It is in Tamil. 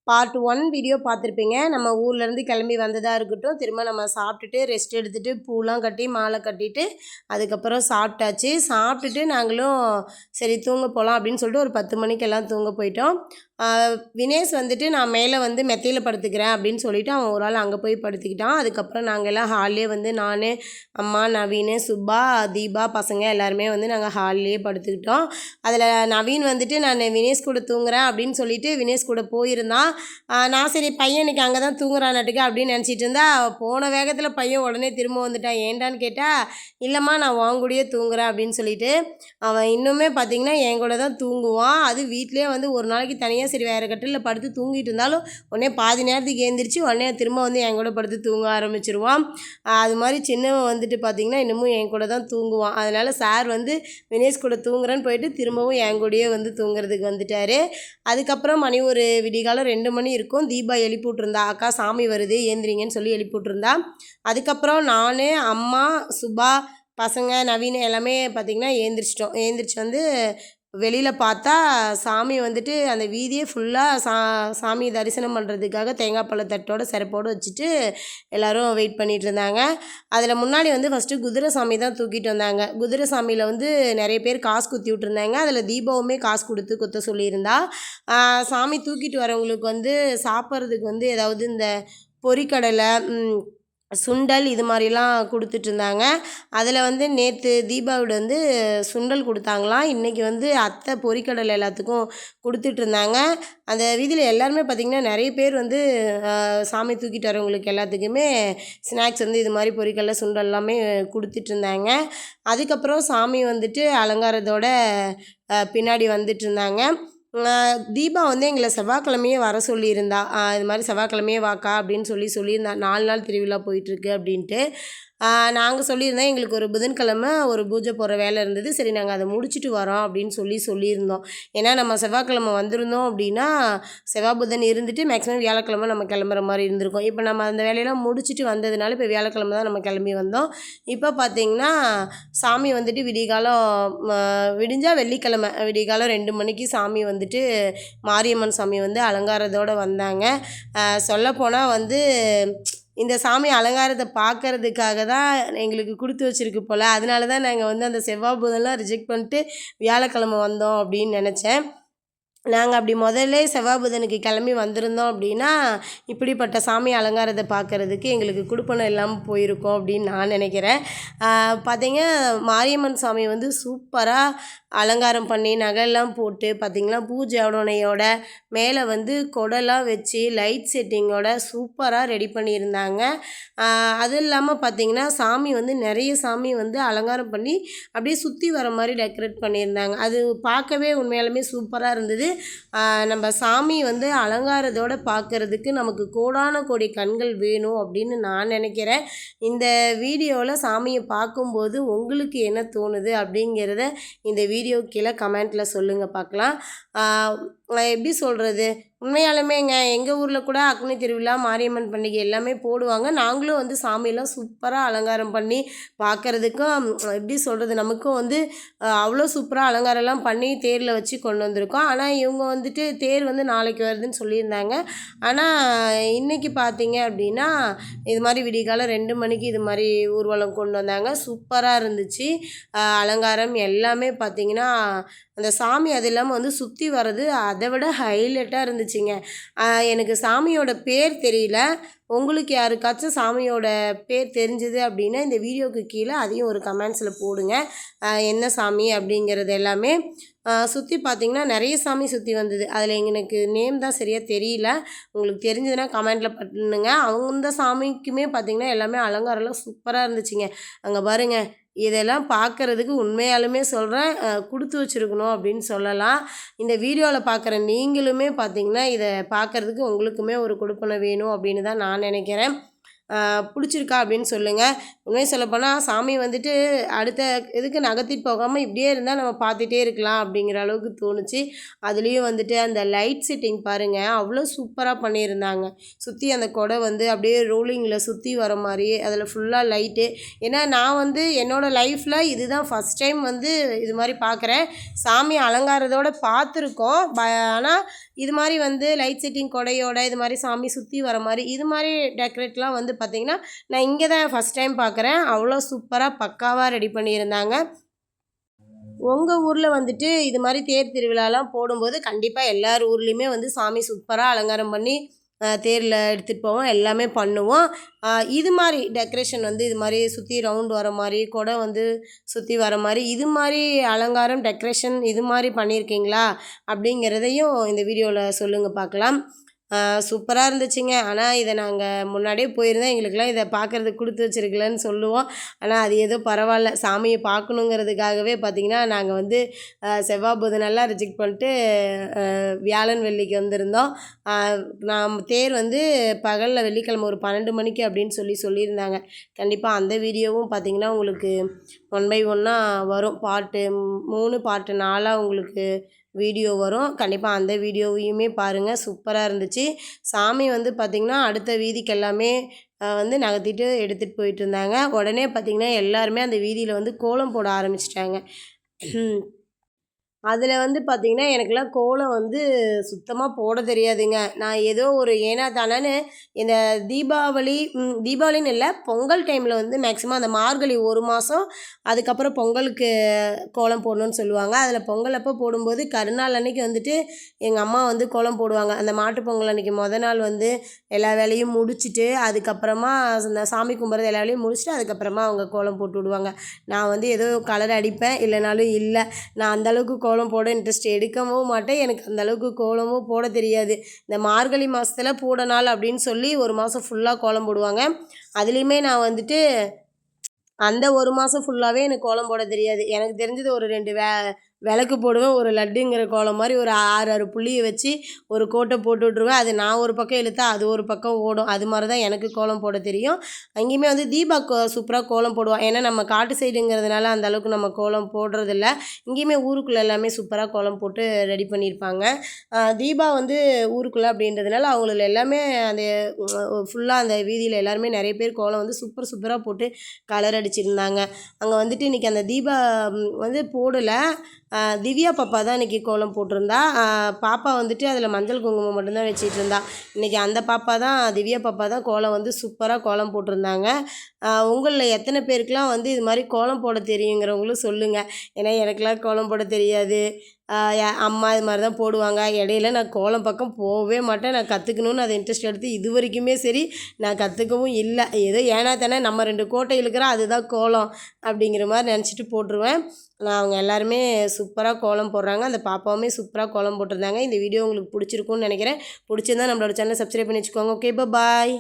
பார்ட் 1 வீடியோ பார்த்துருப்பீங்க. நம்ம ஊர்லேருந்து கிளம்பி வந்ததாக இருக்கட்டும், திரும்ப நம்ம சாப்பிட்டுட்டு ரெஸ்ட் எடுத்துகிட்டு பூலாம் கட்டி மாலை கட்டிட்டு அதுக்கப்புறம் சாப்பிட்டாச்சு. சாப்பிட்டுட்டு நாங்களும் சரி தூங்க போகலாம் அப்படின்னு சொல்லிட்டு ஒரு 10 மணிக்கெல்லாம் தூங்க போயிட்டோம். வினேஷ் வந்துட்டு நான் மேலே வந்து மெத்தையில் படுத்துக்கிறேன் அப்படின்னு சொல்லிவிட்டு அவன் ஒரு ஆள் அங்கே போய் படுத்துக்கிட்டான். அதுக்கப்புறம் நாங்கள் எல்லாம் ஹால்லே வந்து நான், அம்மா, நவீன், சுப்பா, தீபா பசங்க எல்லாருமே வந்து நாங்கள் ஹால்லேயே படுத்துக்கிட்டோம். அதில் நவீன் வந்துட்டு நான் வினேஷ் கூட தூங்குறேன் அப்படின்னு சொல்லிட்டு வினேஷ் கூட போயிருந்தான். நான் சரி பையன் இன்றைக்கி அங்கே தான் தூங்குறான்ட்டுக்கு அப்படின்னு நினச்சிட்டு இருந்தா போன வேகத்தில் பையன் உடனே திரும்ப வந்துட்டான். ஏண்டான்னு கேட்டால் இல்லைம்மா நான் வாங்கூடியே தூங்குறேன் அப்படின்னு சொல்லிட்டு அவன் இன்னுமே பார்த்திங்கன்னா என் கூட தான் தூங்குவான். அது வீட்டிலே வந்து ஒரு நாளைக்கு தனியாக சரி வேறு கட்டிலில் படுத்து தூங்கிட்டு இருந்தாலும் உடனே பாதி நேரத்துக்கு எழுந்திரிச்சு உடனே திரும்ப வந்து என் கூட படுத்து தூங்க ஆரம்பிச்சிருவான். அது மாதிரி சின்னவன் வந்துட்டு பார்த்திங்கன்னா இன்னமும் என் கூட தான் தூங்குவான். அதனால் சார் வந்து வினேஷ் கூட தூங்குறேன்னு போயிட்டு திரும்பவும் என் கூடயே வந்து தூங்குறதுக்கு வந்துட்டார். அதுக்கப்புறம் மணி ஒரு விடிகாலம் 2 மணி இருக்கும். தீபா எழுப்பி விட்ருந்தா, அக்கா சாமி வருது ஏந்திரிங்கன்னு சொல்லி எழுப்பி விட்ருந்தா. அதுக்கப்புறம் நான், அம்மா, சுபா பசங்க நவீன் எல்லாமே பார்த்திங்கன்னா எழுந்திரிச்சு வந்து வெளியில் பார்த்தா சாமி வந்துட்டு அந்த வீதியே ஃபுல்லாக சாமி தரிசனம் பண்ணுறதுக்காக தேங்காய் பழத்தட்டோட சிறப்போடு வச்சுட்டு எல்லோரும் வெயிட் பண்ணிகிட்டு இருந்தாங்க. அதில் முன்னாடி வந்து ஃபஸ்ட்டு குதிரை சாமி தான் தூக்கிட்டு வந்தாங்க. குதிரை சாமியில் வந்து நிறைய பேர் காசு குத்தி விட்டுருந்தாங்க. அதில் தீபாவுமே காசு கொடுத்து குத்த சொல்லியிருந்தா. சாமி தூக்கிட்டு வரவங்களுக்கு வந்து சாப்பிட்றதுக்கு வந்து ஏதாவது இந்த பொரிக்கடலை, சுண்டல் இது மாதிரிலாம் கொடுத்துட்ருந்தாங்க. அதில் வந்து நேற்று தீபாவோட வந்து சுண்டல் கொடுத்தாங்களாம். இன்றைக்கி வந்து அத்தை பொரிக்கடலை எல்லாத்துக்கும் கொடுத்துட்ருந்தாங்க. அந்த வீதியில் எல்லாருமே பார்த்திங்கன்னா நிறைய பேர் வந்து சாமி தூக்கிட்டு வரவங்களுக்கு எல்லாத்துக்குமே ஸ்நாக்ஸ் வந்து இது மாதிரி பொரிக்கடலை சுண்டல் எல்லாமே கொடுத்துட்ருந்தாங்க. அதுக்கப்புறம் சாமி வந்துட்டு அலங்காரத்தோட பின்னாடி வந்துட்டுருந்தாங்க. தீபா வந்து எங்களை செவ்வாய்க்கிழமையே வர சொல்லியிருந்தா. இது மாதிரி செவ்வாய்க்கிழமையே வாக்கா அப்படின்னு சொல்லியிருந்தா. 4 நாள் திருவிழா போயிட்டுருக்கு அப்படின்ட்டு. நாங்கள் சொல்லியிருந்தோம் எங்களுக்கு ஒரு புதன்கிழமை ஒரு பூஜை போடுற வேலை இருந்தது. சரி நாங்கள் அதை முடிச்சுட்டு வரோம் அப்படின்னு சொல்லியிருந்தோம். ஏன்னா நம்ம செவ்வாய்க்கிழமை வந்திருந்தோம் அப்படின்னா செவ்வாய் புதன் இருந்துட்டு மேக்ஸிமம் வியாழக்கிழமை நம்ம கிளம்புற மாதிரி இருந்திருக்கும். இப்போ நம்ம அந்த வேலையெல்லாம் முடிச்சுட்டு வந்ததுனால இப்போ வியாழக்கிழமை தான் நம்ம கிளம்பி வந்தோம். இப்போ பார்த்திங்கன்னா சாமி வந்துட்டு விடிஞ்சால் வெள்ளிக்கிழமை விடிகாலம் 2 மணிக்கு சாமி வந்துட்டு மாரியம்மன் சாமி வந்து அலங்காரத்தோடு வந்தாங்க. சொல்லப்போனால் வந்து இந்த சாமி அலங்காரத்தை பார்க்கறதுக்காக தான் எங்களுக்கு கொடுத்து வச்சுருக்கு போல். அதனால தான் நாங்கள் வந்து அந்த செவ்வாய் புதன்லாம் ரிஜெக்ட் பண்ணிட்டு வியாழக்கிழமை வந்தோம் அப்படின்னு நினச்சேன். நாங்கள் அப்படி முதல்ல செவ்வாய் புதனுக்கு கிளம்பி வந்திருந்தோம் அப்படின்னா இப்படிப்பட்ட சாமி அலங்காரத்தை பார்க்குறதுக்கு எங்களுக்கு கொடுப்பனம் இல்லாமல் போயிருக்கோம் அப்படின்னு நான் நினைக்கிறேன். பார்த்திங்க மாரியம்மன் சாமி வந்து சூப்பராக அலங்காரம் பண்ணி நகையெல்லாம் போட்டு பார்த்திங்கன்னா பூஜை உடனையோட மேலே வந்து கொடைலாம் வச்சு லைட் செட்டிங்கோட சூப்பராக ரெடி பண்ணியிருந்தாங்க. அது இல்லாமல் பார்த்திங்கன்னா சாமி வந்து நிறைய சாமி வந்து அலங்காரம் பண்ணி அப்படியே சுற்றி வர மாதிரி டெக்கரேட் பண்ணியிருந்தாங்க. அது பார்க்கவே உண்மையாலுமே சூப்பராக இருந்தது. நம்ம சாமி வந்து அலங்காரத்தோடு பார்க்குறதுக்கு நமக்கு கோடான கோடி கண்கள் வேணும் அப்படின்னு நான் நினைக்கிறேன். இந்த வீடியோவில் சாமியை பார்க்கும்போது உங்களுக்கு என்ன தோணுது அப்படிங்கிறத இந்த வீடியோ கீழே கமெண்ட்டில் சொல்லுங்கள் பார்க்கலாம். எப்படி சொல்கிறது, உண்மையாலுமேங்க எங்கள் ஊரில் கூட அக்னி திருவிழா மாரியம்மன் பண்டிகை எல்லாமே போடுவாங்க. நாங்களும் வந்து சாமியெல்லாம் சூப்பராக அலங்காரம் பண்ணி பார்க்குறதுக்கும் எப்படி சொல்கிறது நமக்கும் வந்து அவ்வளோ சூப்பராக அலங்காரம்லாம் பண்ணி தேரில் வச்சு கொண்டு வந்திருக்கோம். ஆனால் இவங்க வந்துட்டு தேர் வந்து நாளைக்கு வருதுன்னு சொல்லியிருந்தாங்க. ஆனால் இன்றைக்கி பார்த்தீங்க அப்படின்னா இது மாதிரி விடிகாலம் 2 மணிக்கு இது மாதிரி ஊர்வலம் கொண்டு வந்தாங்க. சூப்பராக இருந்துச்சு. அலங்காரம் எல்லாமே பார்த்திங்கன்னா அந்த சாமி அது இல்லாமல் வந்து சுற்றி வர்றது அதை விட ஹைலைட்டாக இருந்துச்சுங்க. எனக்கு சாமியோட பேர் தெரியல. உங்களுக்கு யாருக்காச்சும் சாமியோட பேர் தெரிஞ்சது அப்படின்னா இந்த வீடியோவுக்கு கீழே அதையும் ஒரு கமெண்ட்ஸில் போடுங்க. என்ன சாமி அப்படிங்கிறது எல்லாமே சுற்றி பார்த்திங்கன்னா நிறைய சாமி சுற்றி வந்தது. அதில் எனக்கு நேம் தான் சரியாக தெரியல. உங்களுக்கு தெரிஞ்சதுன்னா கமெண்ட்டில் பண்ணுங்க. அந்த சாமிக்குமே பார்த்திங்கன்னா எல்லாமே அலங்காரம்லாம் சூப்பராக இருந்துச்சுங்க. அங்கே பாருங்கள், இதெல்லாம் பார்க்குறதுக்கு உண்மையாலுமே சொல்கிறேன் கொடுத்து வச்சுருக்கணும் அப்படின்னு சொல்லலாம். இந்த வீடியோவில் பார்க்குற நீங்களுமே பார்த்திங்கன்னா இதை பார்க்குறதுக்கு உங்களுக்குமே ஒரு கொடுப்பனை வேணும் அப்படின்னு தான் நான் நினைக்கிறேன். பிடிச்சிருக்கா அப்படின்னு சொல்லுங்கள். உண்மையை சொல்லப்போனால் சாமி வந்துட்டு அடுத்த இதுக்கு நகர்த்திட்டு போகாமல் இப்படியே இருந்தால் நம்ம பார்த்துட்டே இருக்கலாம் அப்படிங்கிற அளவுக்கு தோணுச்சு. அதுலேயும் வந்துட்டு அந்த லைட் செட்டிங் பாருங்கள், அவ்வளோ சூப்பராக பண்ணியிருந்தாங்க. சுற்றி அந்த கொடை வந்து அப்படியே ரோலிங்கில் சுற்றி வர மாதிரி அதில் ஃபுல்லாக லைட்டு. ஏன்னா நான் வந்து என்னோடய லைஃப்பில் இதுதான் ஃபஸ்ட் டைம் வந்து இது மாதிரி பார்க்குறேன். சாமி அலங்காரத்தோடு பார்த்துருக்கோம். ஆனால் இது மாதிரி வந்து லைட் செட்டிங் கொடையோட இது மாதிரி சாமி சுற்றி வர மாதிரி இது மாதிரி டெக்கரேட்லாம் வந்து பார்த்திங்கன்னா நான் இங்கே தான் ஃபஸ்ட் டைம் பார்க்குறேன். அவ்வளோ சூப்பராக பக்காவாக ரெடி பண்ணியிருந்தாங்க. உங்கள் ஊரில் வந்துட்டு இது மாதிரி தேர் திருவிழாலாம் போடும்போது கண்டிப்பாக எல்லார் ஊர்லேயுமே வந்து சாமி சூப்பராக அலங்காரம் பண்ணி தேரில் எடுத்துகிட்டு போவோம், எல்லாமே பண்ணுவோம். இது மாதிரி டெக்கரேஷன் வந்து இது மாதிரி சுற்றி ரவுண்ட் வர மாதிரி கொடை வந்து சுற்றி வர மாதிரி இது மாதிரி அலங்காரம் டெக்கரேஷன் இது மாதிரி பண்ணியிருக்கீங்களா அப்படிங்கிறதையும் இந்த வீடியோவில் சொல்லுங்கள் பார்க்கலாம். சூப்பராக இருந்துச்சுங்க. ஆனால் இதை நாங்கள் முன்னாடியே போயிருந்தோம், எங்களுக்கெல்லாம் இதை பார்க்குறதுக்கு கொடுத்து வச்சுருக்கலன்னு சொல்லுவோம். ஆனால் அது ஏதோ பரவாயில்ல, சாமியை பார்க்கணுங்கிறதுக்காகவே பார்த்திங்கன்னா நாங்கள் வந்து செவ்வாய் புதனெல்லாம் ரிஜெக்ட் பண்ணிட்டு வியாழன் வெள்ளிக்கு வந்திருந்தோம். நான் தேர் வந்து பகலில் வெள்ளிக்கிழமை ஒரு 12 மணிக்கு அப்படின்னு சொல்லியிருந்தாங்க. கண்டிப்பாக அந்த வீடியோவும் பார்த்திங்கன்னா உங்களுக்கு 1 by 1 வரும். பார்ட்டு 3 பார்ட்டு 4 உங்களுக்கு வீடியோ வரும். கண்டிப்பாக அந்த வீடியோவையுமே பாருங்கள், சூப்பராக இருந்துச்சு. சாமி வந்து பார்த்திங்கன்னா அடுத்த வீதிக்கு எல்லாமே வந்து நகர்த்திட்டு எடுத்துகிட்டு போயிட்டு இருந்தாங்க. உடனே பார்த்திங்கன்னா எல்லாருமே அந்த வீதியில் வந்து கோலம் போட ஆரம்பிச்சிட்டாங்க. அதில் வந்து பார்த்திங்கன்னா எனக்கெல்லாம் கோலம் வந்து சுத்தமாக போட தெரியாதுங்க. நான் ஏதோ ஒரு ஏனா தானான்னு இந்த தீபாவளின்னு இல்லை, பொங்கல் டைமில் வந்து மேக்ஸிமம் அந்த மார்கழி 1 மாதம் அதுக்கப்புறம் பொங்கலுக்கு கோலம் போடணுன்னு சொல்லுவாங்க. அதில் பொங்கல் அப்போ போடும்போது கருநாள் அன்னைக்கு வந்துட்டு எங்கள் அம்மா வந்து கோலம் போடுவாங்க. அந்த மாட்டு பொங்கல் அன்றைக்கி நாள் வந்து எல்லா வேலையும் முடிச்சுட்டு அதுக்கப்புறமா இந்த சாமி கும்பிட்றது எல்லா வேலையும் முடிச்சுட்டு அதுக்கப்புறமா அவங்க கோலம் போட்டு விடுவாங்க. நான் வந்து ஏதோ கலர் அடிப்பேன், இல்லைனாலும் இல்லை. நான் அந்தளவுக்கு கோலம் போட இன்ட்ரெஸ்ட் எடுக்கவும் மாட்டேன். எனக்கு அந்தளவுக்கு கோலமும் போட தெரியாது. இந்த மார்கழி மாதத்தில் பூட நாள் அப்படின்னு சொல்லி 1 மாதம் ஃபுல்லாக கோலம் போடுவாங்க. அதுலேயுமே நான் வந்துட்டு அந்த 1 மாதம் ஃபுல்லாகவே எனக்கு கோலம் போட தெரியாது. எனக்கு தெரிஞ்சது ஒரு 2 விளக்கு போடுவேன், ஒரு லட்டுங்கிற கோலம் மாதிரி ஒரு 6 புள்ளியை வச்சு ஒரு கோட்டை போட்டு விட்ருவேன். அது நான் ஒரு பக்கம் இழுத்தா அது ஒரு பக்கம் ஓடும். அது மாதிரி தான் எனக்கு கோலம் போட தெரியும். அங்கேயுமே வந்து தீபா சூப்பராக கோலம் போடுவாள். ஏன்னா நம்ம காட்டு சைடுங்கிறதுனால அந்தளவுக்கு நம்ம கோலம் போடுறதில்ல. இங்கேயுமே ஊருக்குள்ளே எல்லாமே சூப்பராக கோலம் போட்டு ரெடி பண்ணியிருப்பாங்க. தீபா வந்து ஊருக்குள்ளே அப்படின்றதுனால அவங்கள எல்லாமே அந்த ஃபுல்லாக அந்த வீதியில் எல்லாருமே நிறைய பேர் கோலம் வந்து சூப்பராக போட்டு கலர் அடிச்சிருந்தாங்க. அங்கே வந்துட்டு இன்றைக்கி அந்த தீபா வந்து போடலை, திவ்யா பாப்பா தான் இன்றைக்கி கோலம் போட்டிருந்தா. பாப்பா வந்துட்டு அதில் மஞ்சள் குங்குமம் மட்டும்தான் வச்சிட்டு இருந்தா. இன்றைக்கி அந்த பாப்பா தான், திவ்யா பாப்பா தான் கோலம் வந்து சூப்பராக கோலம் போட்டிருந்தாங்க. உங்களில் எத்தனை பேருக்குலாம் வந்து இது மாதிரி கோலம் போட தெரியுங்கிறவங்களும் சொல்லுங்கள். ஏன்னா எனக்கெலாம் கோலம் போட தெரியாது. அம்மா இது மாதிரி தான் போடுவாங்க. இடையில நான் கோலம் பக்கம் போகவே மாட்டேன். நான் கற்றுக்கணுன்னு அதை இன்ட்ரெஸ்ட் எடுத்து இது வரைக்குமே சரி நான் கற்றுக்கவும் இல்லை. ஏதோ ஏன்னா தானே நம்ம 2 கோட்டை இழுக்கிறோம் அதுதான் கோலம் அப்படிங்கிற மாதிரி நினச்சிட்டு போட்டுருவேன். அவங்க எல்லாருமே சூப்பராக கோலம் போடுறாங்க. அந்த பாப்பாவுமே சூப்பராக கோலம் போட்டிருந்தாங்க. இந்த வீடியோ உங்களுக்கு பிடிச்சிருக்குன்னு நினைக்கிறேன். பிடிச்சிருந்தா நம்மளோட சேனலை சப்ஸ்கிரைப் பண்ணி வச்சுக்கோங்க. ஓகே, பாய்.